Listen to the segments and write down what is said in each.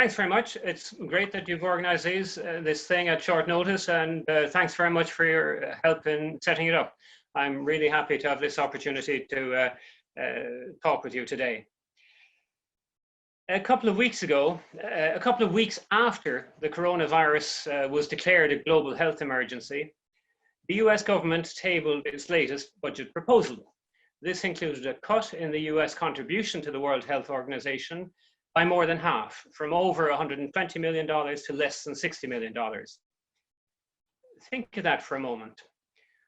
Thanks very much. It's great that you've organized this thing at short notice, and thanks very much for your help in setting it up. I'm really happy to have this opportunity to talk with you today. A couple of weeks ago, a couple of weeks after the coronavirus was declared a global health emergency, the US government tabled its latest budget proposal. This included a cut in the US contribution to the World Health Organization by more than half, from over $120 million to less than $60 million. Think of that for a moment.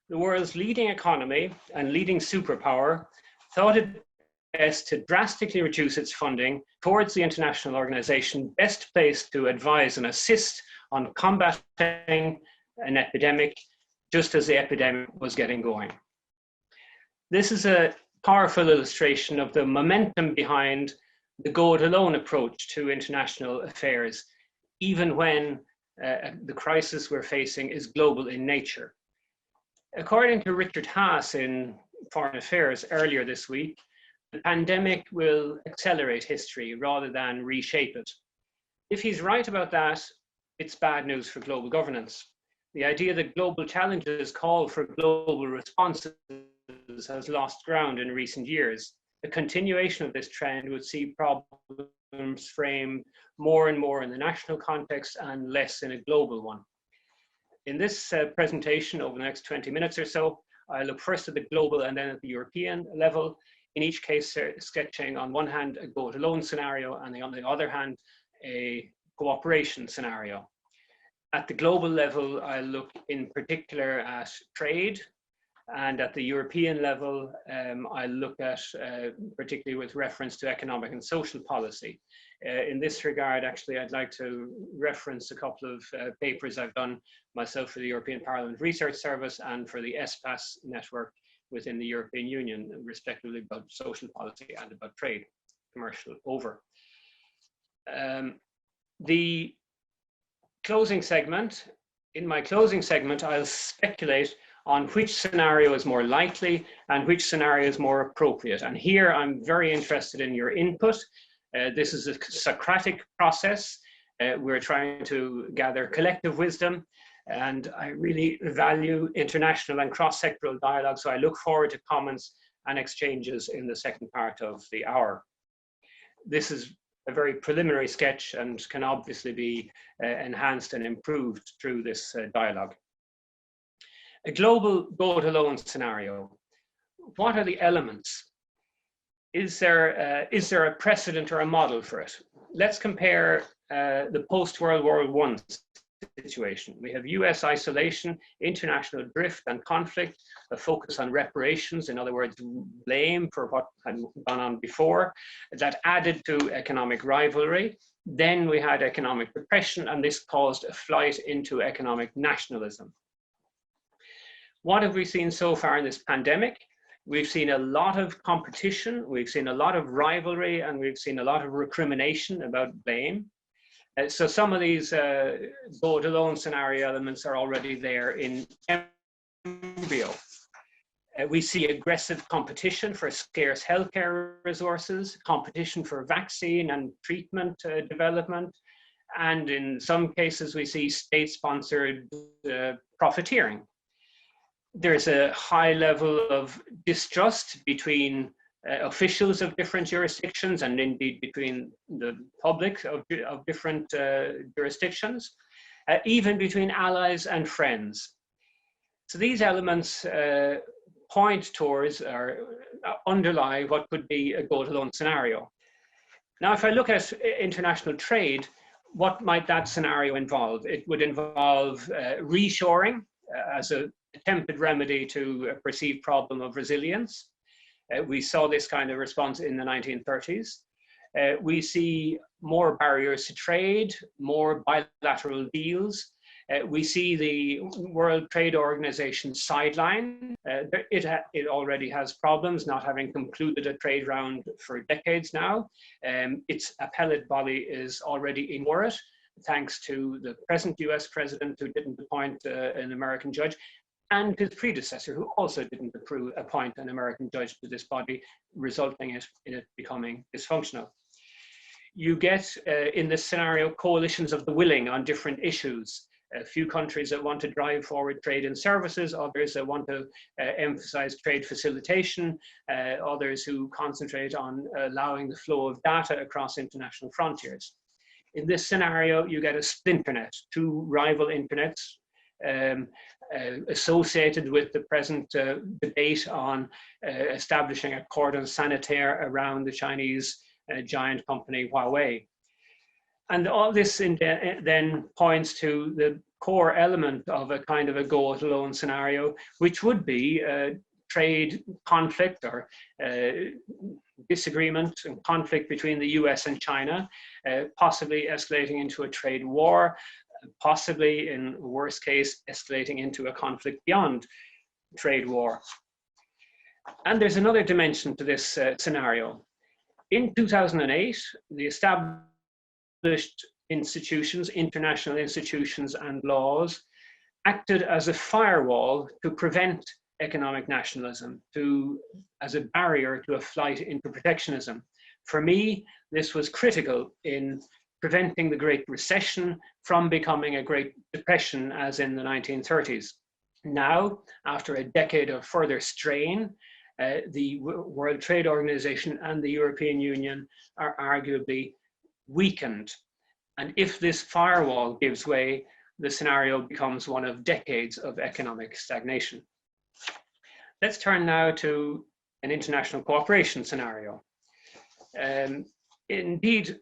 The world's leading economy and leading superpower thought it best to drastically reduce its funding towards the international organization best placed to advise and assist on combating an epidemic just as the epidemic was getting going. This is a powerful illustration of the momentum behind the go-it-alone approach to international affairs, even when the crisis we're facing is global in nature. According to Richard Haas in Foreign Affairs earlier this week, the pandemic will accelerate history rather than reshape it. If he's right about that, it's bad news for global governance. The idea that global challenges call for global responses has lost ground in recent years. The continuation of this trend would see problems framed more and more in the national context and less in a global one. In this presentation over the next 20 minutes or so, I look first at the global and then at the European level, in each case sketching on one hand a go-it-alone scenario and on the other hand a cooperation scenario. At the global level, I look in particular at trade, and at the European level, I look at, particularly with reference to economic and social policy. In this regard, actually, I'd like to reference a couple of papers I've done myself for the European Parliament Research Service and for the ESPAS network within the European Union, respectively about social policy and about trade, commercial over. The closing segment, in my closing segment, I'll speculate on which scenario is more likely and which scenario is more appropriate. And here I'm very interested in your input. This is a Socratic process. We're trying to gather collective wisdom, and I really value international and cross-sectoral dialogue, so I look forward to comments and exchanges in the second part of the hour. This is a very preliminary sketch and can obviously be enhanced and improved through this dialogue. A global go-it-alone scenario. What are the elements? Is there a precedent or a model for it? Let's compare the post-World War I situation. We have US isolation, international drift and conflict, a focus on reparations, in other words, blame for what had gone on before, that added to economic rivalry. Then we had economic depression, and this caused a flight into economic nationalism. What have we seen so far in this pandemic? We've seen a lot of competition, we've seen a lot of rivalry, and we've seen a lot of recrimination about blame. So some of these go-it-alone scenario elements are already there in embryo. We see aggressive competition for scarce healthcare resources, competition for vaccine and treatment development, and in some cases we see state-sponsored profiteering. There's a high level of distrust between officials of different jurisdictions and indeed between the public of different jurisdictions, even between allies and friends. So these elements point towards or underlie what could be a go-it-alone scenario. Now, if I look at international trade, what might that scenario involve? It would involve reshoring as a attempted remedy to a perceived problem of resilience. We saw this kind of response in the 1930s. We see more barriers to trade, more bilateral deals. We see the World Trade Organization sideline. It already has problems, not having concluded a trade round for decades now. Its appellate body is already in it, thanks to the present US president who didn't appoint an American judge, and his predecessor, who also didn't appoint an American judge to this body, resulting in it becoming dysfunctional. You get, in this scenario, coalitions of the willing on different issues. A few countries that want to drive forward trade and services, others that want to emphasize trade facilitation, others who concentrate on allowing the flow of data across international frontiers. In this scenario, you get a splinternet, two rival internets associated with the present debate on establishing a cordon sanitaire around the Chinese giant company Huawei. And all this then points to the core element of a kind of a go-it-alone scenario, which would be trade conflict or disagreement and conflict between the US and China, possibly escalating into a trade war, possibly, in worst case, escalating into a conflict beyond trade war. And there's another dimension to this scenario. In 2008, the established institutions, international institutions and laws acted as a firewall to prevent economic nationalism, as a barrier to a flight into protectionism. For me, this was critical in preventing the Great Recession from becoming a Great Depression as in the 1930s. Now, after a decade of further strain, the World Trade Organization and the European Union are arguably weakened. And if this firewall gives way, the scenario becomes one of decades of economic stagnation. Let's turn now to an international cooperation scenario. Indeed,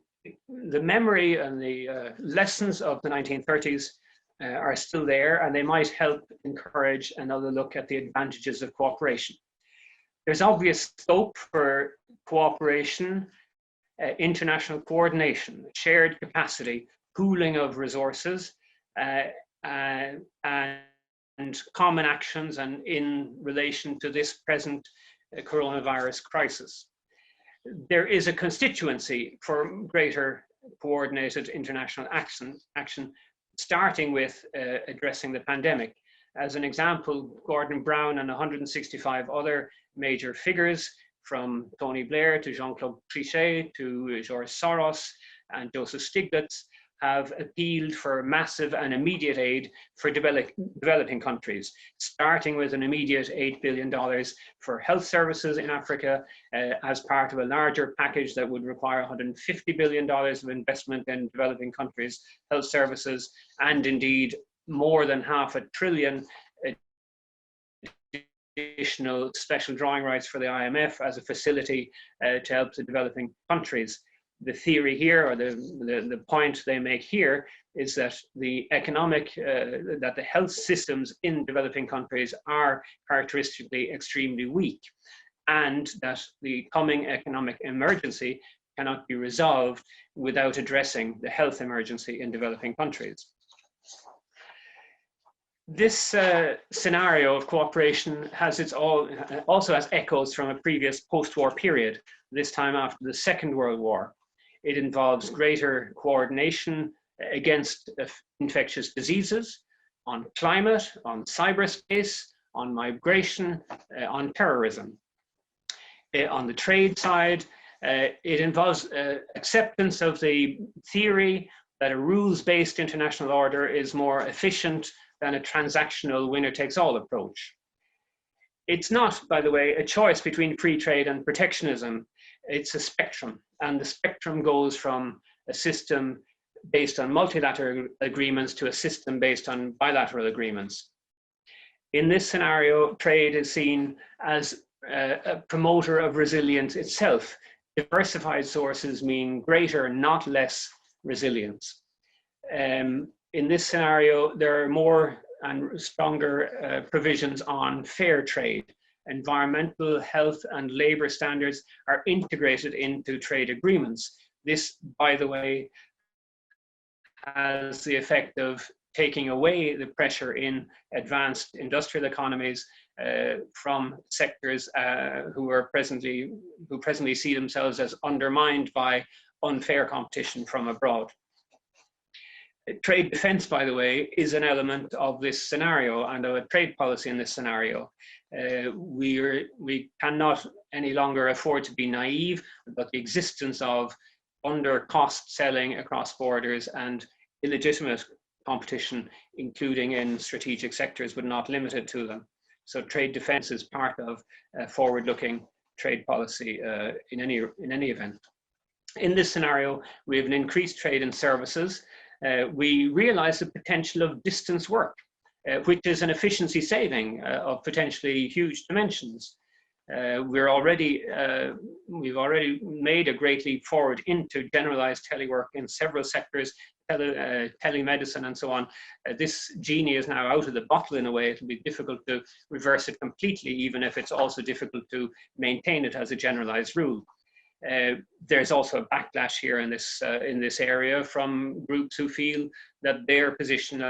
the memory and the lessons of the 1930s are still there, and they might help encourage another look at the advantages of cooperation. There's obvious scope for cooperation, international coordination, shared capacity, pooling of resources, and common actions, and in relation to this present coronavirus crisis. There is a constituency for greater coordinated international action, starting with addressing the pandemic. As an example, Gordon Brown and 165 other major figures, from Tony Blair to Jean-Claude Trichet to George Soros and Joseph Stiglitz, have appealed for massive and immediate aid for developing countries, starting with an immediate $8 billion for health services in Africa as part of a larger package that would require $150 billion of investment in developing countries' health services, and indeed more than $500 billion additional special drawing rights for the IMF as a facility to help the developing countries. The theory here, or the point they make here, is that the that the health systems in developing countries are characteristically extremely weak, and that the coming economic emergency cannot be resolved without addressing the health emergency in developing countries. This scenario of cooperation also has echoes from a previous post-war period, this time after the Second World War. It involves greater coordination against infectious diseases, on climate, on cyberspace, on migration, on terrorism. On the trade side, it involves acceptance of the theory that a rules-based international order is more efficient than a transactional winner-takes-all approach. It's not, by the way, a choice between free trade and protectionism. It's a spectrum, and the spectrum goes from a system based on multilateral agreements to a system based on bilateral agreements. In this scenario, trade is seen as a promoter of resilience itself. Diversified sources mean greater, not less, resilience. In this scenario, there are more and stronger provisions on fair trade. Environmental, health, and labor standards are integrated into trade agreements. This, by the way, has the effect of taking away the pressure in advanced industrial economies from sectors who presently see themselves as undermined by unfair competition from abroad. Trade defense, by the way, is an element of this scenario and of a trade policy in this scenario. We cannot any longer afford to be naive about the existence of under cost selling across borders and illegitimate competition, including in strategic sectors, but not limited to them. So trade defense is part of forward-looking trade policy in any event. In this scenario, we have an increased trade in services. We realize the potential of distance work, which is an efficiency saving of potentially huge dimensions. We've already made a great leap forward into generalized telework in several sectors, telemedicine and so on. This genie is now out of the bottle in a way. It'll be difficult to reverse it completely, even if it's also difficult to maintain it as a generalized rule. There's also a backlash here in this area from groups who feel that their position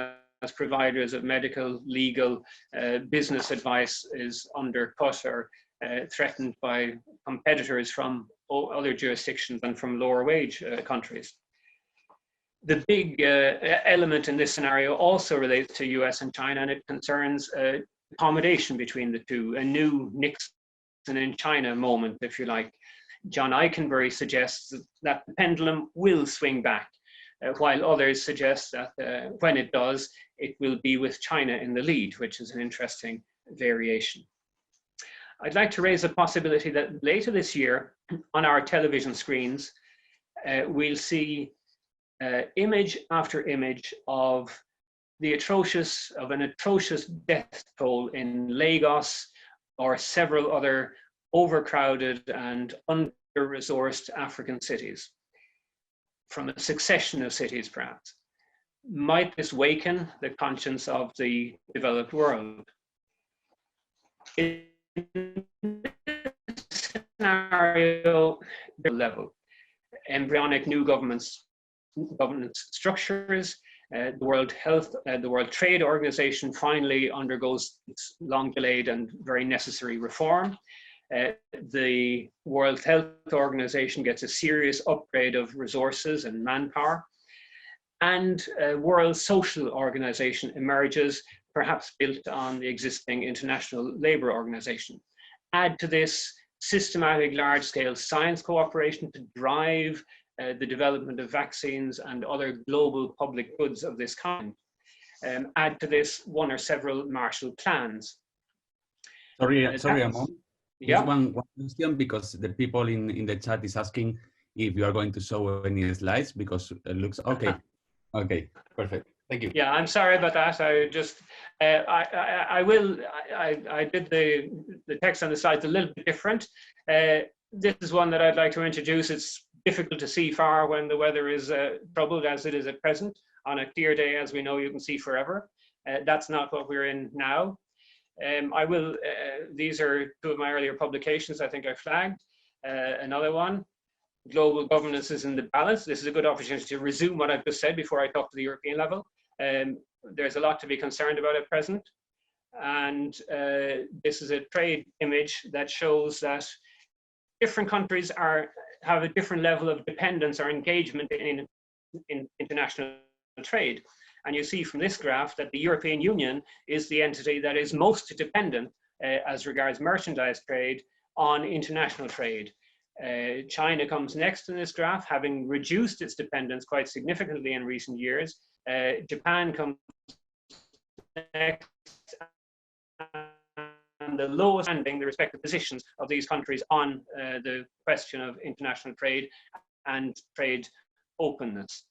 as providers of medical, legal, business advice is undercut or threatened by competitors from other jurisdictions and from lower wage countries. The big element in this scenario also relates to US and China, and it concerns accommodation between the two, a new Nixon in China moment, if you like. John Eikenberry suggests that the pendulum will swing back, while others suggest that when it does, it will be with China in the lead, which is an interesting variation. I'd like to raise a possibility that later this year on our television screens, we'll see image after image of an atrocious death toll in Lagos or several other overcrowded and under-resourced African cities, from a succession of cities perhaps. Might this waken the conscience of the developed world? In this scenario level, embryonic new governance structures, the World Trade Organization finally undergoes its long delayed and very necessary reform. The World Health Organization gets a serious upgrade of resources and manpower, and a World Social Organization emerges, perhaps built on the existing International Labour Organization. Add to this systematic large-scale science cooperation to drive the development of vaccines and other global public goods of this kind. Add to this one or several Marshall Plans. Sorry, Eamonn. Yeah. Just one question, because the people in the chat is asking if you are going to show any slides, because it looks okay. Okay, perfect. Thank you. Yeah, I'm sorry about that. I just, I did the text on the slides a little bit different. This is one that I'd like to introduce. It's difficult to see far when the weather is troubled as it is at present. On a clear day, as we know, you can see forever. That's not what we're in now. These are two of my earlier publications I think I flagged. Another one, Global Governance is in the Balance. This is a good opportunity to resume what I've just said before I talk to the European level. There's a lot to be concerned about at present. And this is a trade image that shows that different countries have a different level of dependence or engagement in international trade. And you see from this graph that the European Union is the entity that is most dependent as regards merchandise trade on international trade. China comes next in this graph, having reduced its dependence quite significantly in recent years. Japan comes next, and the lowest standing the respective positions of these countries on the question of international trade and trade openness.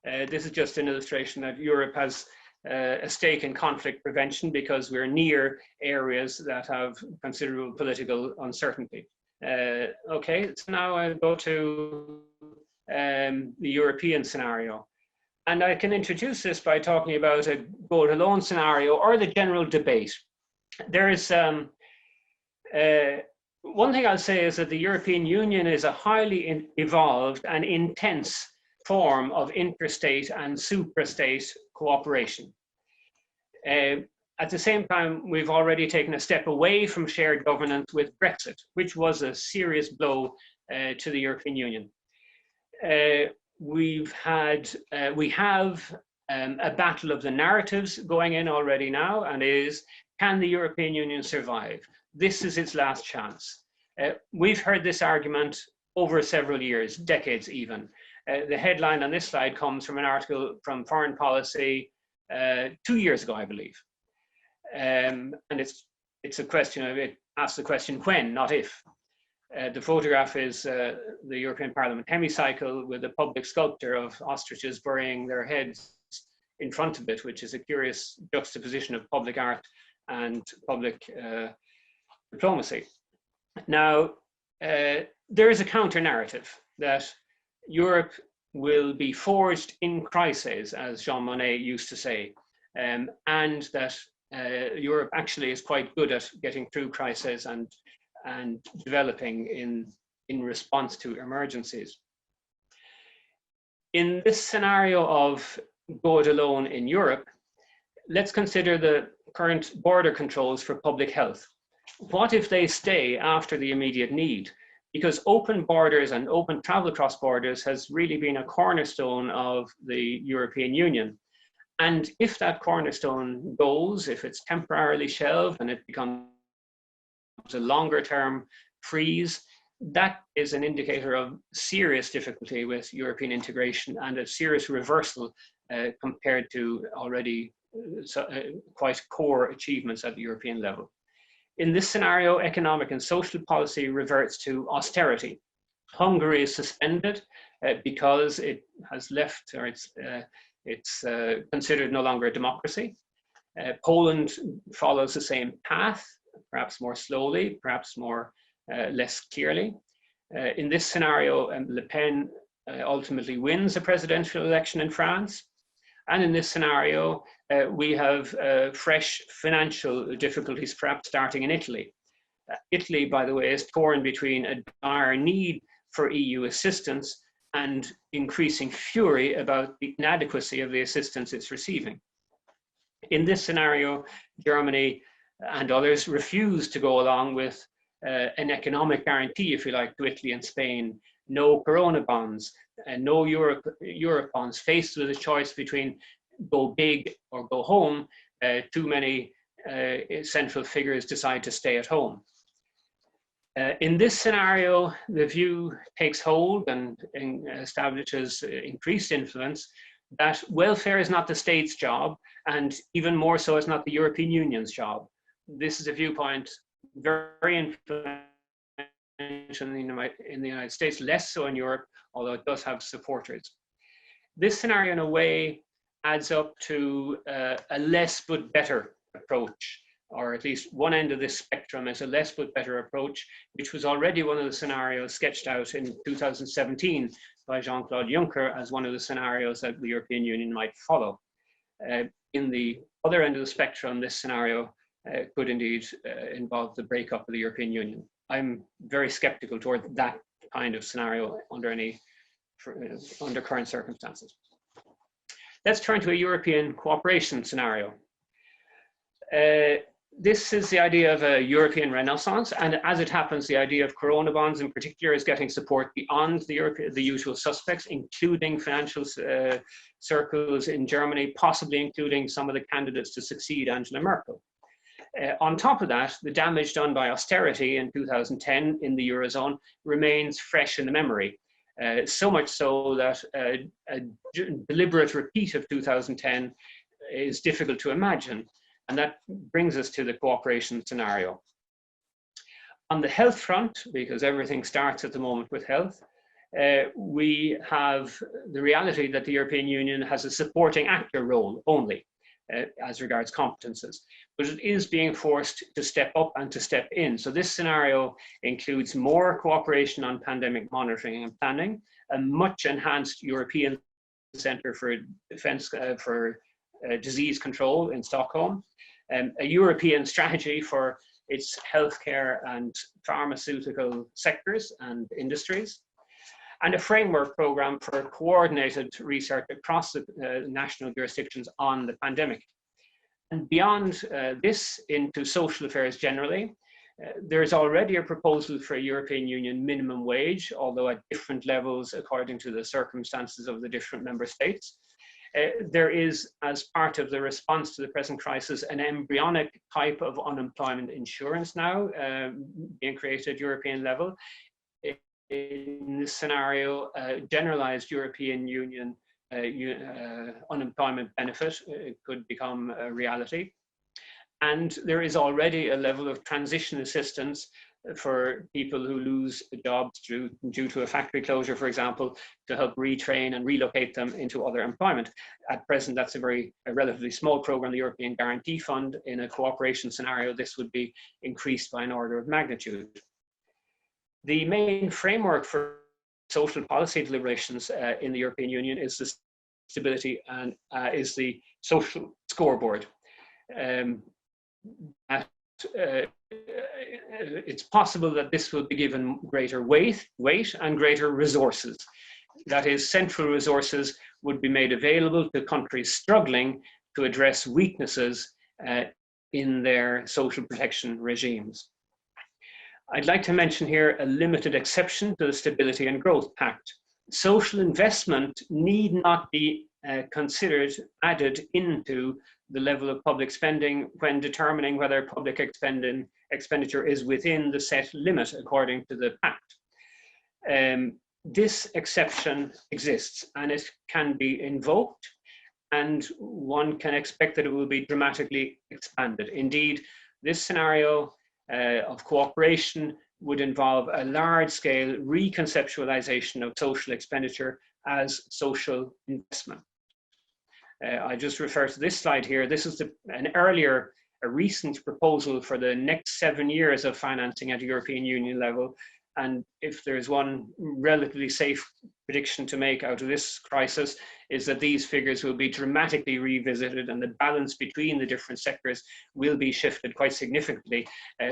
This is just an illustration that Europe has a stake in conflict prevention because we're near areas that have considerable political uncertainty. Okay, so now I'll go to the European scenario. And I can introduce this by talking about a go-it-alone scenario or the general debate. There is one thing I'll say is that the European Union is a highly evolved and intense form of interstate and suprastate cooperation. At the same time, we've already taken a step away from shared governance with Brexit, which was a serious blow to the European Union. We have a battle of the narratives going in already now, and is, can the European Union survive? This is its last chance. We've heard this argument over several years, decades even. The headline on this slide comes from an article from Foreign Policy 2 years ago, I believe. And it's a question of, it asks the question when, not if. The photograph is the European Parliament hemicycle with a public sculpture of ostriches burying their heads in front of it, which is a curious juxtaposition of public art and public diplomacy. Now, there is a counter narrative that Europe will be forged in crises, as Jean Monnet used to say, and that Europe actually is quite good at getting through crises and developing in response to emergencies. In this scenario of go it alone in Europe, let's consider the current border controls for public health. What if they stay after the immediate need? Because open borders and open travel across borders has really been a cornerstone of the European Union. And if that cornerstone goes, if it's temporarily shelved and it becomes a longer term freeze, that is an indicator of serious difficulty with European integration and a serious reversal compared to already quite core achievements at the European level. In this scenario, economic and social policy reverts to austerity. Hungary is suspended because it has left, or it's considered no longer a democracy. Poland follows the same path, perhaps more slowly, perhaps less clearly. In this scenario, Le Pen ultimately wins a presidential election in France. And in this scenario, we have fresh financial difficulties, perhaps starting in Italy. Italy, by the way, is torn between a dire need for EU assistance and increasing fury about the inadequacy of the assistance it's receiving. In this scenario, Germany and others refuse to go along with an economic guarantee, if you like, to Italy and Spain. No Corona bonds, and no Europe bonds. Faced with a choice between go big or go home, too many central figures decide to stay at home. In this scenario, the view takes hold and establishes increased influence that welfare is not the state's job, and even more so, it's not the European Union's job. This is a viewpoint very influential in the United States, less so in Europe, although it does have supporters. This scenario, in a way, adds up to a less but better approach, or at least one end of this spectrum is a less but better approach, which was already one of the scenarios sketched out in 2017 by Jean-Claude Juncker as one of the scenarios that the European Union might follow. In the other end of the spectrum, this scenario could indeed involve the breakup of the European Union. I'm very skeptical toward that kind of scenario under current circumstances. Let's turn to a European cooperation scenario. This is the idea of a European renaissance, and as it happens, the idea of Corona bonds in particular is getting support beyond the usual suspects, including financial circles in Germany, possibly including some of the candidates to succeed Angela Merkel. On top of that, the damage done by austerity in 2010 in the Eurozone remains fresh in the memory. So much so that a deliberate repeat of 2010 is difficult to imagine. And that brings us to the cooperation scenario. On the health front, because everything starts at the moment with health, we have the reality that the European Union has a supporting actor role only as regards competences, but it is being forced to step up and to step in. So this scenario includes more cooperation on pandemic monitoring and planning, a much enhanced European Centre for Defence for Disease Control in Stockholm, a European strategy for its healthcare and pharmaceutical sectors and industries, and a framework program for coordinated research across the national jurisdictions on the pandemic. And beyond this, into social affairs generally, there is already a proposal for a European Union minimum wage, although at different levels according to the circumstances of the different member states. There is, as part of the response to the present crisis, an embryonic type of unemployment insurance now being created at European level. in this scenario, generalized European Union unemployment benefit could become a reality. And there is already a level of transition assistance for people who lose jobs due to a factory closure, for example, to help retrain and relocate them into other employment. At present, that's a relatively small program, the European Guarantee Fund. In a cooperation scenario, this would be increased by an order of magnitude. The main framework for social policy deliberations in the European Union is the stability and is the social scoreboard. It's possible that this will be given greater weight and greater resources. That is, central resources would be made available to countries struggling to address weaknesses in their social protection regimes. I'd like to mention here a limited exception to the Stability and Growth Pact. Social investment need not be considered added into the level of public spending when determining whether public expenditure is within the set limit according to the pact. This exception exists and it can be invoked, and one can expect that it will be dramatically expanded. Indeed, this scenario of cooperation would involve a large-scale reconceptualization of social expenditure as social investment. I just refer to this slide here. This is a recent proposal for the next 7 years of financing at European Union level. And if there's one relatively safe prediction to make out of this crisis, is that these figures will be dramatically revisited and the balance between the different sectors will be shifted quite significantly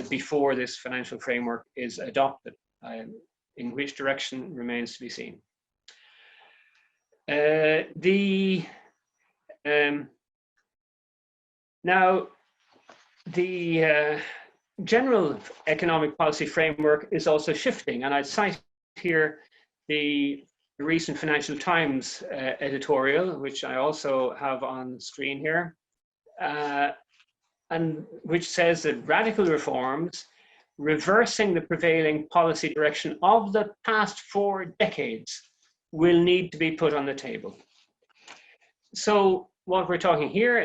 before this financial framework is adopted. In which direction remains to be seen. Now, the general economic policy framework is also shifting, and I cite here the recent Financial Times editorial, which I also have on the screen here, and which says that radical reforms reversing the prevailing policy direction of the past 4 decades will need to be put on the table. So what we're talking here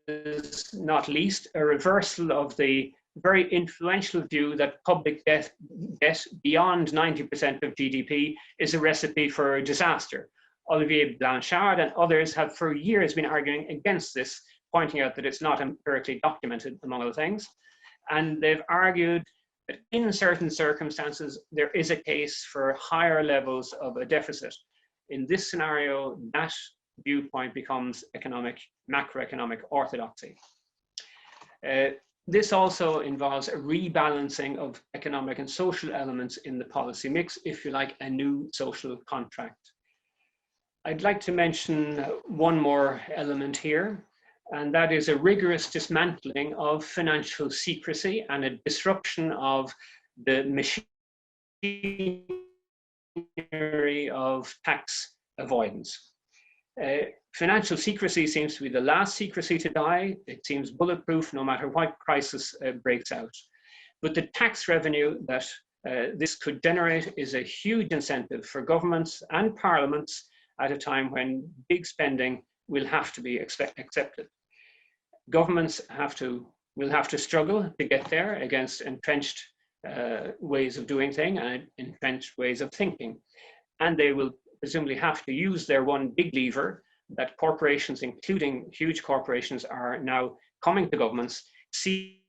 is not least a reversal of the very influential view that public debt beyond 90% of GDP is a recipe for disaster. Olivier Blanchard and others have for years been arguing against this, pointing out that it's not empirically documented, among other things. And they've argued that in certain circumstances, there is a case for higher levels of a deficit. In this scenario, that viewpoint becomes macroeconomic orthodoxy. This also involves a rebalancing of economic and social elements in the policy mix, if you like, a new social contract. I'd like to mention one more element here, and that is a rigorous dismantling of financial secrecy and a disruption of the machinery of tax avoidance. Financial secrecy seems to be the last secrecy to die. It seems bulletproof no matter what crisis breaks out. But the tax revenue that this could generate is a huge incentive for governments and parliaments at a time when big spending will have to be accepted. Governments will have to struggle to get there against entrenched ways of doing things and entrenched ways of thinking. And they will presumably have to use their one big lever that corporations, including huge corporations, are now coming to governments seeking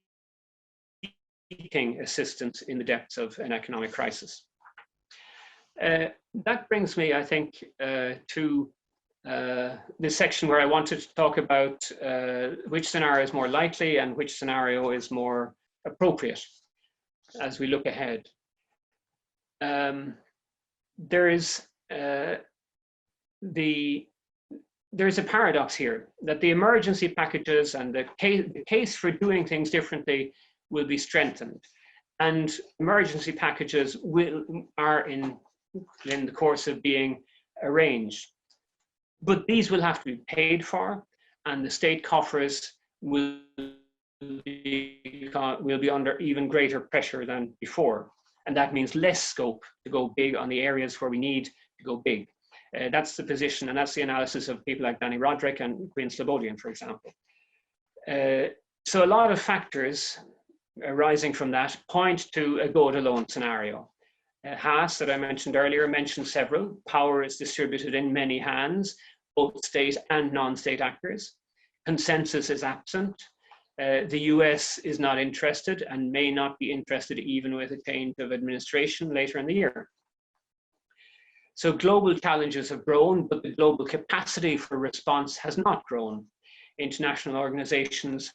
assistance in the depths of an economic crisis. That brings me, I think, to this section where I wanted to talk about which scenario is more likely and which scenario is more appropriate as we look ahead. There's a paradox here that the emergency packages and the case for doing things differently will be strengthened, and emergency packages are in the course of being arranged, but these will have to be paid for, and the state coffers will be under even greater pressure than before. and that means less scope to go big on the areas where we need to go big. That's the position, and that's the analysis of people like Danny Roderick and Quinn Slobodian, for example. So a lot of factors arising from that point to a go-it-alone scenario. Haas, that I mentioned earlier, mentioned several. Power is distributed in many hands, both state and non-state actors. Consensus is absent. The US is not interested and may not be interested even with a change of administration later in the year. So global challenges have grown, but the global capacity for response has not grown. International organizations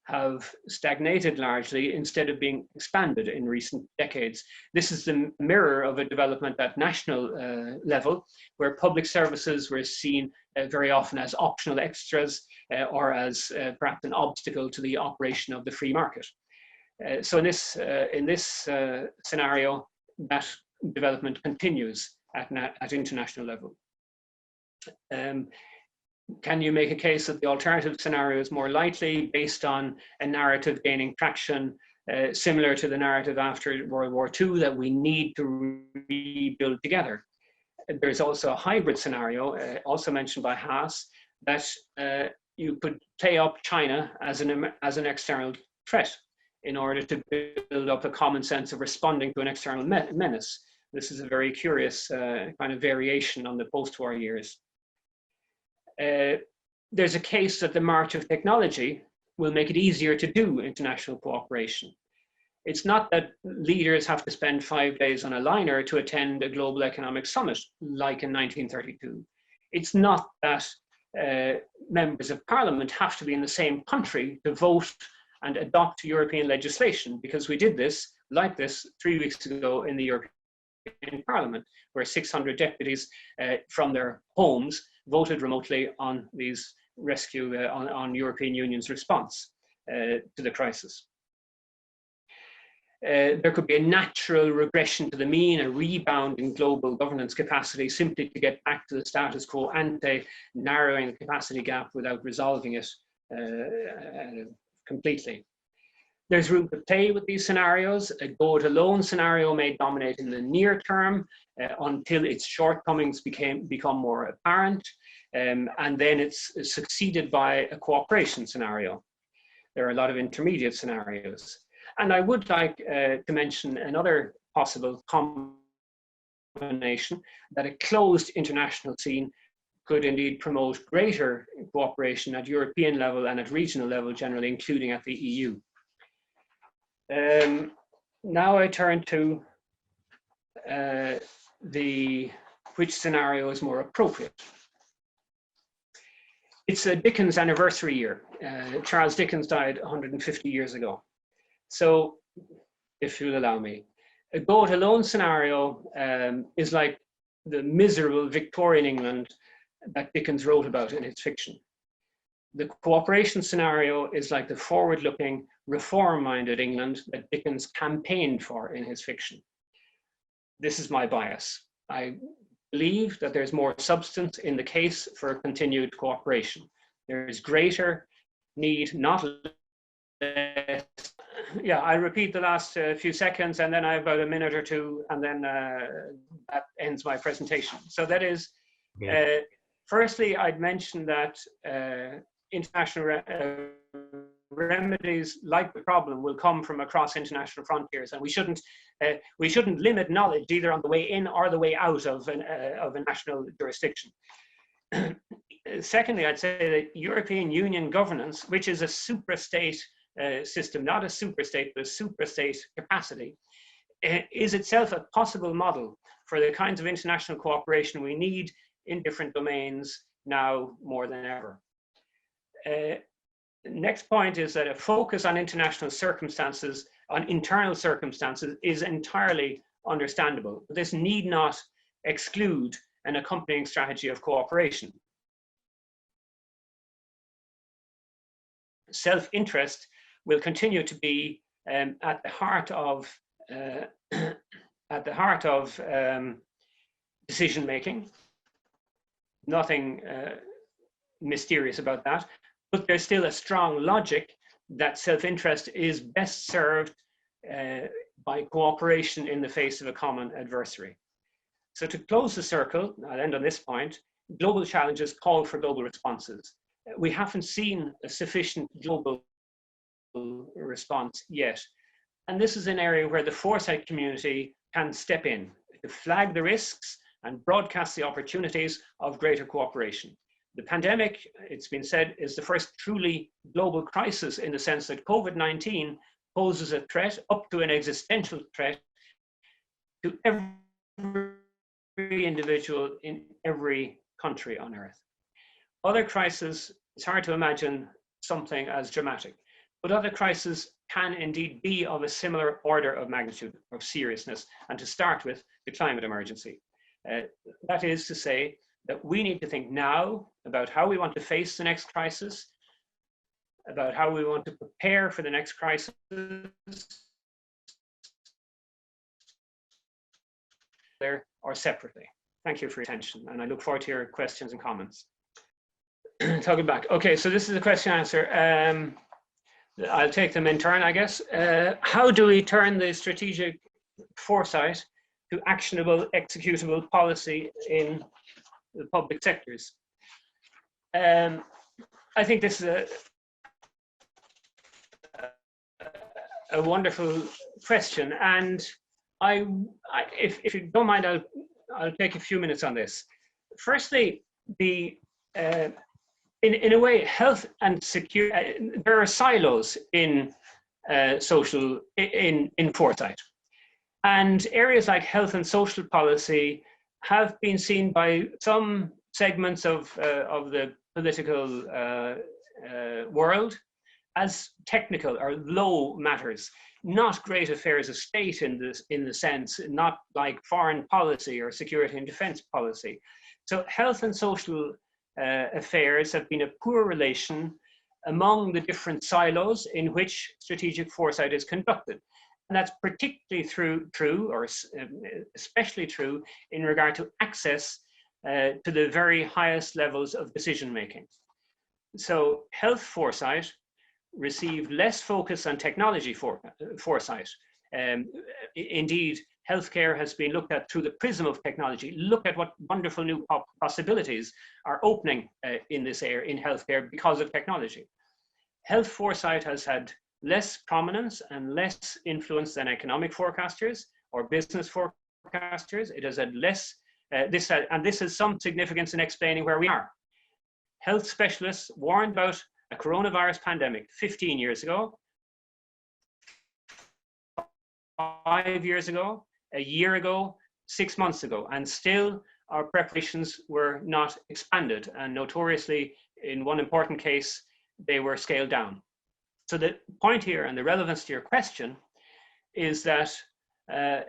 have stagnated largely instead of being expanded in recent decades. This is the mirror of a development at national level, where public services were seen very often as optional extras or as perhaps an obstacle to the operation of the free market. So in this scenario, that development continues at international level. Can you make a case that the alternative scenario is more likely based on a narrative gaining traction similar to the narrative after World War II that we need to rebuild together? There's also a hybrid scenario, also mentioned by Haas, that you could play up China as an external threat in order to build up a common sense of responding to an external menace. This is a very curious kind of variation on the post-war years. There's a case that the march of technology will make it easier to do international cooperation. It's not that leaders have to spend 5 days on a liner to attend a global economic summit like in 1932. It's not that members of parliament have to be in the same country to vote and adopt European legislation, because we did this, like this, 3 weeks ago in the European Parliament, where 600 deputies from their homes voted remotely on these rescue, on European Union's response to the crisis. There could be a natural regression to the mean, a rebound in global governance capacity simply to get back to the status quo ante, narrowing the capacity gap without resolving it completely. There's room to play with these scenarios. A go-it-alone scenario may dominate in the near term until its shortcomings become more apparent, and then it's succeeded by a cooperation scenario. There are a lot of intermediate scenarios. And I would like to mention another possible combination, that a closed international scene could indeed promote greater cooperation at European level and at regional level generally, including at the EU. Now I turn to which scenario is more appropriate. It's a Dickens anniversary year. Charles Dickens died 150 years ago. So, if you'll allow me, a go-it-alone scenario is like the miserable Victorian England that Dickens wrote about in his fiction. The cooperation scenario is like the forward-looking, reform-minded England that Dickens campaigned for in his fiction. This is my bias. I believe that there's more substance in the case for continued cooperation. There is greater need, not less. Yeah, I'll repeat the last few seconds, and then I have about a minute or two, and then that ends my presentation. So that is, firstly, I'd mention that international remedies like the problem will come from across international frontiers, and we shouldn't limit knowledge either on the way in or the way out of a national jurisdiction. Secondly, I'd say that European Union governance, which is a suprastate system, not a superstate, but a suprastate capacity, is itself a possible model for the kinds of international cooperation we need in different domains now more than ever. Next point is that a focus on international circumstances, on internal circumstances, is entirely understandable. But this need not exclude an accompanying strategy of cooperation. Self-interest will continue to be at the heart of decision making. Nothing mysterious about that. But there's still a strong logic that self-interest is best served by cooperation in the face of a common adversary. So to close the circle, I'll end on this point, global challenges call for global responses. We haven't seen a sufficient global response yet. And this is an area where the foresight community can step in to flag the risks and broadcast the opportunities of greater cooperation. The pandemic, it's been said, is the first truly global crisis in the sense that COVID-19 poses a threat, up to an existential threat, to every individual in every country on earth. Other crises, it's hard to imagine something as dramatic, but other crises can indeed be of a similar order of magnitude, of seriousness, and to start with, the climate emergency. That is to say that we need to think now about how we want to face the next crisis, about how we want to prepare for the next crisis, or separately. Thank you for your attention, and I look forward to your questions and comments. Talking back. Okay, so this is a question answer. I'll take them in turn, I guess. How do we turn the strategic foresight to actionable, executable policy in the public sectors? I think this is a wonderful question, and if you don't mind, I'll take a few minutes on this. Firstly, in a way, health and security, there are silos in in foresight, and areas like health and social policy have been seen by some segments of the political world as technical or low matters, not great affairs of state in the sense, not like foreign policy or security and defense policy. So health and social affairs have been a poor relation among the different silos in which strategic foresight is conducted. And that's particularly true, or especially true, in regard to access to the very highest levels of decision making. So health foresight received less focus on technology foresight. Indeed, healthcare has been looked at through the prism of technology. Look at what wonderful new possibilities are opening in this area, in healthcare, because of technology. Health foresight has had less prominence and less influence than economic forecasters or business forecasters. It has had less, this has some significance in explaining where we are. Health specialists warned about a coronavirus pandemic 15 years ago, 5 years ago, a year ago, 6 months ago, and still our preparations were not expanded, and notoriously, in one important case, they were scaled down. So the point here, and the relevance to your question, is that the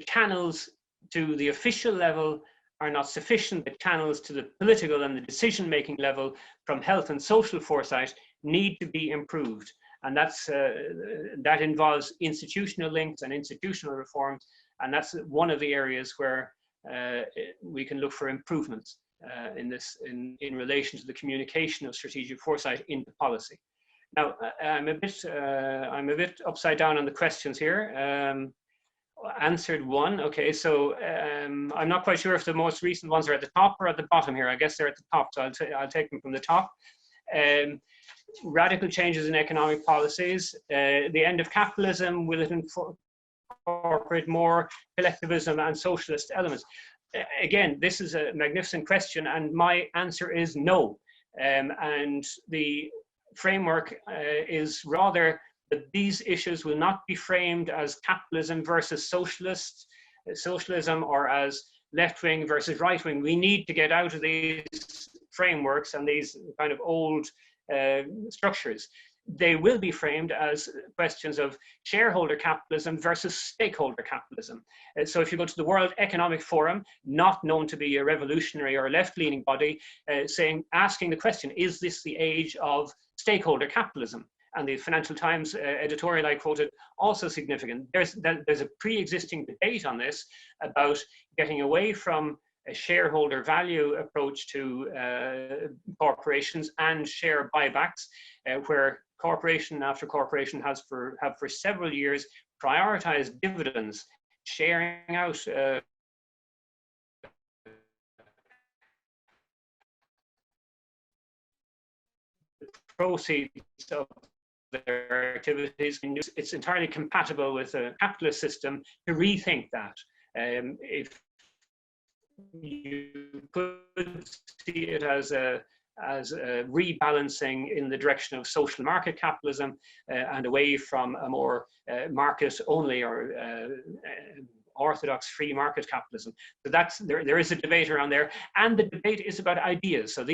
channels to the official level are not sufficient. The channels to the political and the decision-making level from health and social foresight need to be improved. And that involves institutional links and institutional reforms. And that's one of the areas where we can look for improvements in relation to the communication of strategic foresight into policy. Now, I'm a bit upside down on the questions here. Answered one. Okay, so I'm not quite sure if the most recent ones are at the top or at the bottom here. I guess they're at the top, so I'll take them from the top. Radical changes in economic policies. The end of capitalism, will it incorporate more collectivism and socialist elements? Again, this is a magnificent question, and my answer is no. And the framework is rather that these issues will not be framed as capitalism versus socialism, or as left-wing versus right-wing. We need to get out of these frameworks and these kind of old structures. They will be framed as questions of shareholder capitalism versus stakeholder capitalism. So if you go to the World Economic Forum, not known to be a revolutionary or left-leaning body, asking the question, is this the age of stakeholder capitalism? And the Financial Times editorial I quoted, also significant. There's a pre-existing debate on this about getting away from shareholder value approach to corporations and share buybacks, where corporation after corporation have for several years prioritized dividends, sharing out proceeds of their activities. It's entirely compatible with a capitalist system to rethink that. If you could see it as a rebalancing in the direction of social market capitalism and away from a more market-only or orthodox free market capitalism. So there is a debate around there, and the debate is about ideas. So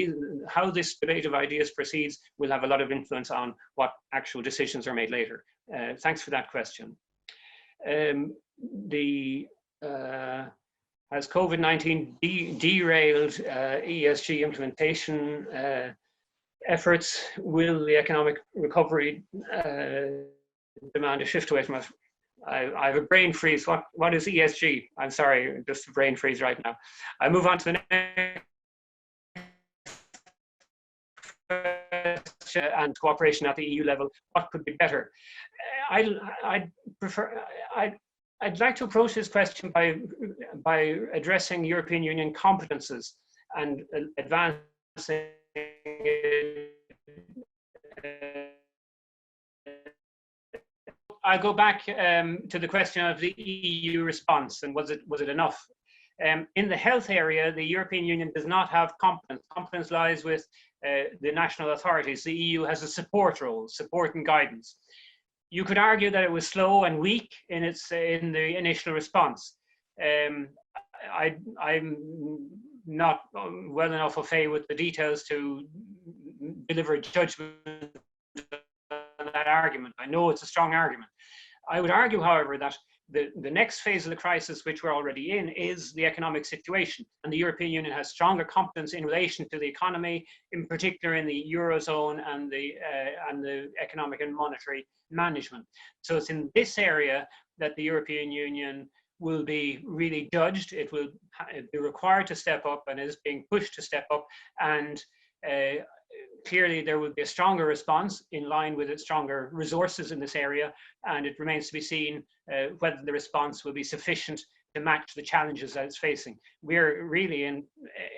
how this debate of ideas proceeds will have a lot of influence on what actual decisions are made later. Thanks for that question. Has COVID-19 derailed ESG implementation efforts? Will the economic recovery demand a shift away from us? I have a brain freeze. What is ESG? I'm sorry, just a brain freeze right now. I move on to the next and cooperation at the EU level. What could be better? I'd like to approach this question by addressing European Union competences and advancing I'll go back to the question of the EU response and was it enough? In the health area, the European Union does not have competence. Competence lies with the national authorities. The EU has a support role, support and guidance. You could argue that it was slow and weak in the initial response. I'm not well enough au fait with the details to deliver a judgment on that argument. I know it's a strong argument. I would argue, however, that the next phase of the crisis, which we're already in, is the economic situation. And the European Union has stronger competence in relation to the economy, in particular in the Eurozone and the economic and monetary management. So it's in this area that the European Union will be really judged. It will be required to step up and is being pushed to step up. And clearly there will be a stronger response in line with its stronger resources in this area. And it remains to be seen whether the response will be sufficient to match the challenges that it's facing. We're really in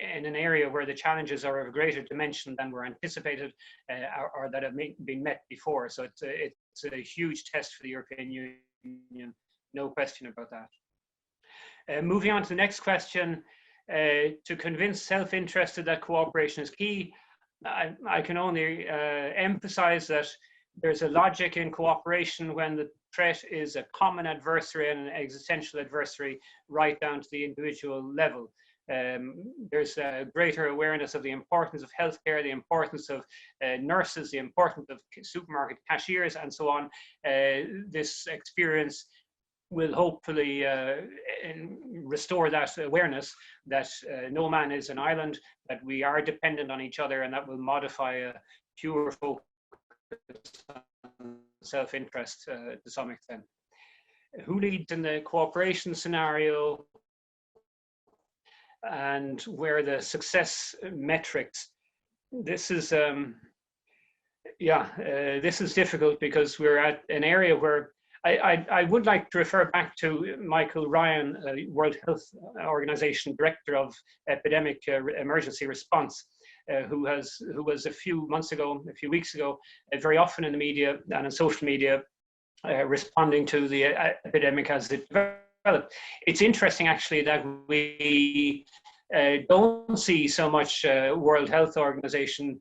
an area where the challenges are of a greater dimension than were anticipated or that have been met before. So it's a huge test for the European Union, no question about that. Moving on to the next question, to convince self-interested that cooperation is key, I can only emphasize that there's a logic in cooperation when the threat is a common adversary and an existential adversary right down to the individual level. There's a greater awareness of the importance of healthcare, the importance of nurses, the importance of supermarket cashiers, and so on. This experience will hopefully restore that awareness that no man is an island, that we are dependent on each other, and that will modify a pure focus on self-interest to some extent. Who leads in the cooperation scenario and where the success metrics? This is this is difficult because we're at an area where I would like to refer back to Michael Ryan, World Health Organization Director of Epidemic Emergency Response, who was a few weeks ago, very often in the media and in social media, responding to the epidemic as it developed. It's interesting actually that we don't see so much World Health Organization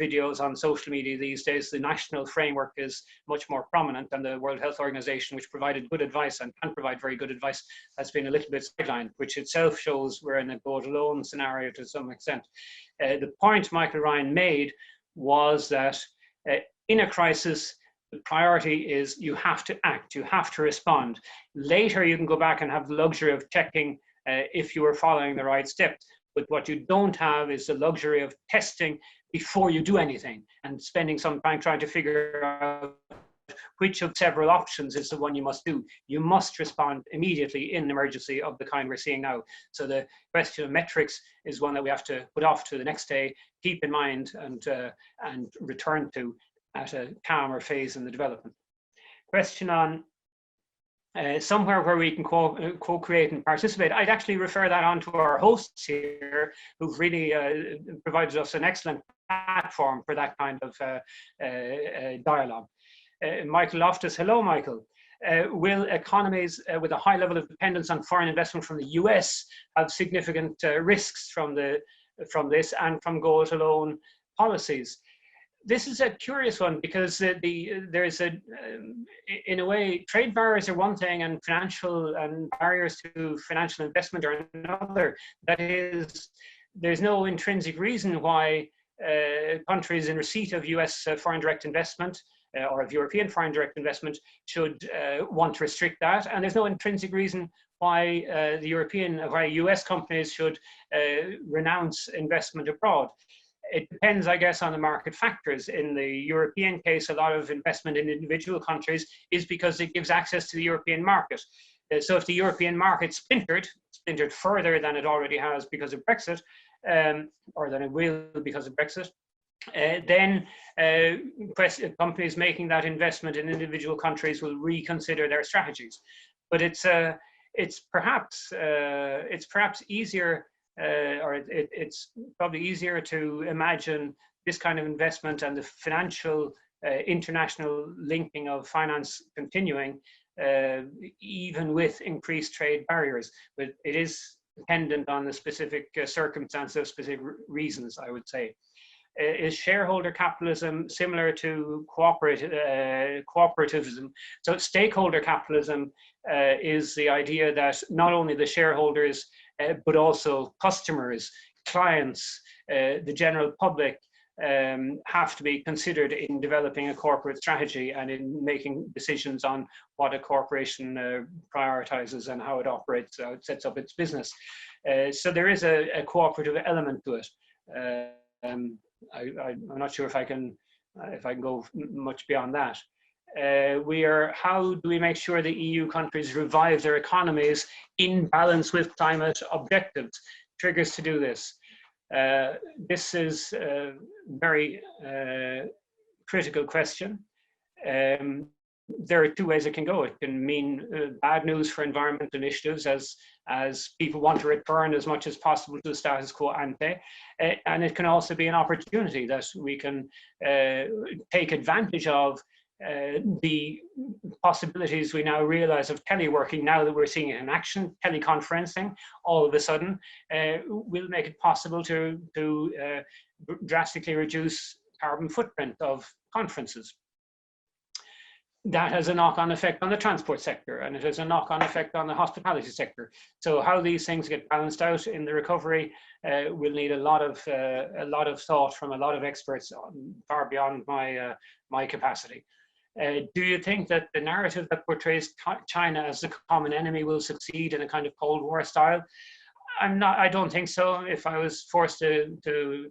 videos on social media these days. The national framework is much more prominent, and the World Health Organization, which provided good advice and can provide very good advice, has been a little bit sidelined, which itself shows we're in a go-it-alone scenario to some extent. The point Michael Ryan made was that in a crisis, the priority is you have to act, you have to respond. Later, you can go back and have the luxury of checking if you were following the right steps. But what you don't have is the luxury of testing before you do anything and spending some time trying to figure out which of several options is the one you must do. You must respond immediately in an emergency of the kind we're seeing now. So the question of metrics is one that we have to put off to the next day, keep in mind, and return to at a calmer phase in the development. Question on somewhere where we can co-create and participate. I'd actually refer that on to our hosts here, who've really provided us an excellent platform for that kind of dialogue. Michael Loftus, hello Michael. Will economies with a high level of dependence on foreign investment from the US have significant risks from this and from go-it-alone policies? This is a curious one because there's in a way, trade barriers are one thing and financial and barriers to financial investment are another. That is, there's no intrinsic reason why countries in receipt of US foreign direct investment or of European foreign direct investment should want to restrict that. And there's no intrinsic reason why why US companies should renounce investment abroad. It depends, I guess, on the market factors. In the European case, a lot of investment in individual countries is because it gives access to the European market. So if the European market splintered further than it already has because of Brexit, or than it will because of Brexit, then companies making that investment in individual countries will reconsider their strategies. But it's perhaps easier. It's probably easier to imagine this kind of investment and the financial international linking of finance continuing even with increased trade barriers. But it is dependent on the specific circumstances of specific reasons, I would say. Is shareholder capitalism similar to cooperativism? So stakeholder capitalism is the idea that not only the shareholders but also customers, clients, the general public have to be considered in developing a corporate strategy and in making decisions on what a corporation prioritizes and how it operates, how it sets up its business. So there is a cooperative element to it. I'm not sure if I can go much beyond that. How do we make sure the EU countries revive their economies in balance with climate objectives? Triggers to do this. This is a very critical question. There are two ways it can go. It can mean bad news for environment initiatives as people want to return as much as possible to the status quo ante. And it can also be an opportunity that we can take advantage of the possibilities we now realize of teleworking. Now that we're seeing it in action, teleconferencing, all of a sudden will make it possible to drastically reduce carbon footprint of conferences. That has a knock-on effect on the transport sector, and it has a knock-on effect on the hospitality sector. So how these things get balanced out in the recovery will need a lot of thought from a lot of experts far beyond my capacity. Do you think that the narrative that portrays China as the common enemy will succeed in a kind of Cold War style? I don't think so. If I was forced to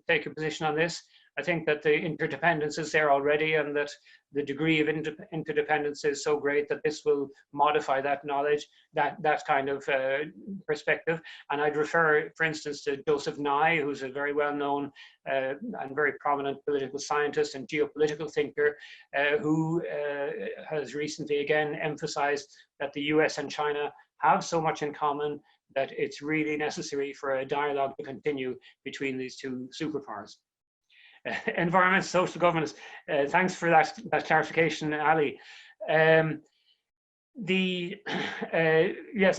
take a position on this, I think that the interdependence is there already, and that the degree of interdependence is so great that this will modify that knowledge, that kind of perspective. And I'd refer, for instance, to Joseph Nye, who's a very well-known and very prominent political scientist and geopolitical thinker, who has recently again emphasized that the US and China have so much in common that it's really necessary for a dialogue to continue between these two superpowers. Environment, social governance. Thanks for that clarification, Ali. Yes,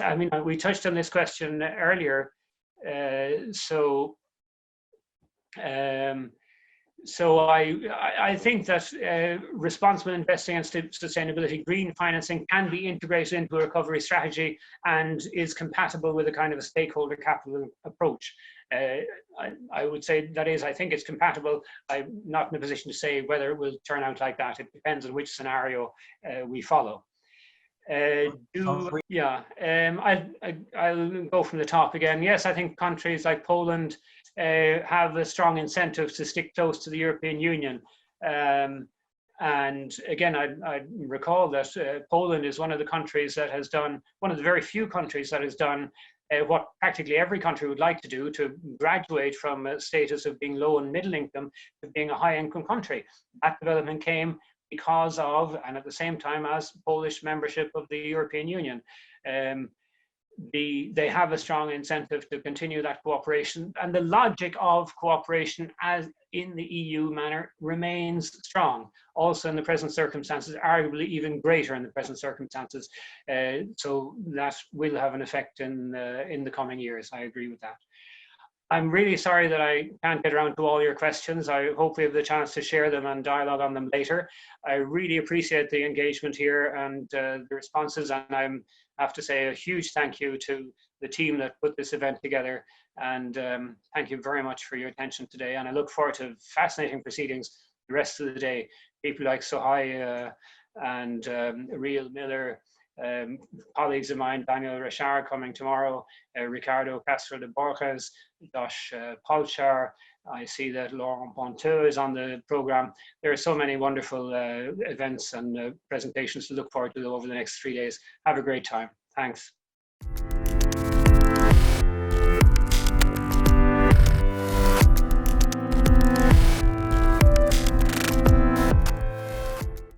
I mean, we touched on this question earlier. So I think that responsible investing and sustainability, green financing, can be integrated into a recovery strategy and is compatible with a kind of a stakeholder capital approach. I would say that is, I think it's compatible. I'm not in a position to say whether it will turn out like that. It depends on which scenario we follow. I'll go from the top again. Yes, I think countries like Poland have a strong incentive to stick close to the European Union. And again, I recall that Poland is one of the countries that has done, one of the very few countries that has done what practically every country would like to do, to graduate from a status of being low and middle income to being a high income country. That development came because of, and at the same time as, Polish membership of the European Union. They have a strong incentive to continue that cooperation, and the logic of cooperation as in the EU manner remains strong, also in the present circumstances, arguably even greater in the present circumstances. So that will have an effect in the coming years. I agree with that. I'm really sorry that I can't get around to all your questions. I hope we have the chance to share them and dialogue on them later. I really appreciate the engagement here and the responses, and I have to say a huge thank you to the team that put this event together. And thank you very much for your attention today. And I look forward to fascinating proceedings the rest of the day. People like Sohai and Real Miller, colleagues of mine, Daniel Rashar coming tomorrow, Ricardo Castro de Borges, Josh Polchar. I see that Laurent Ponteux is on the program. There are so many wonderful events and presentations to look forward to over the next 3 days. Have a great time. Thanks.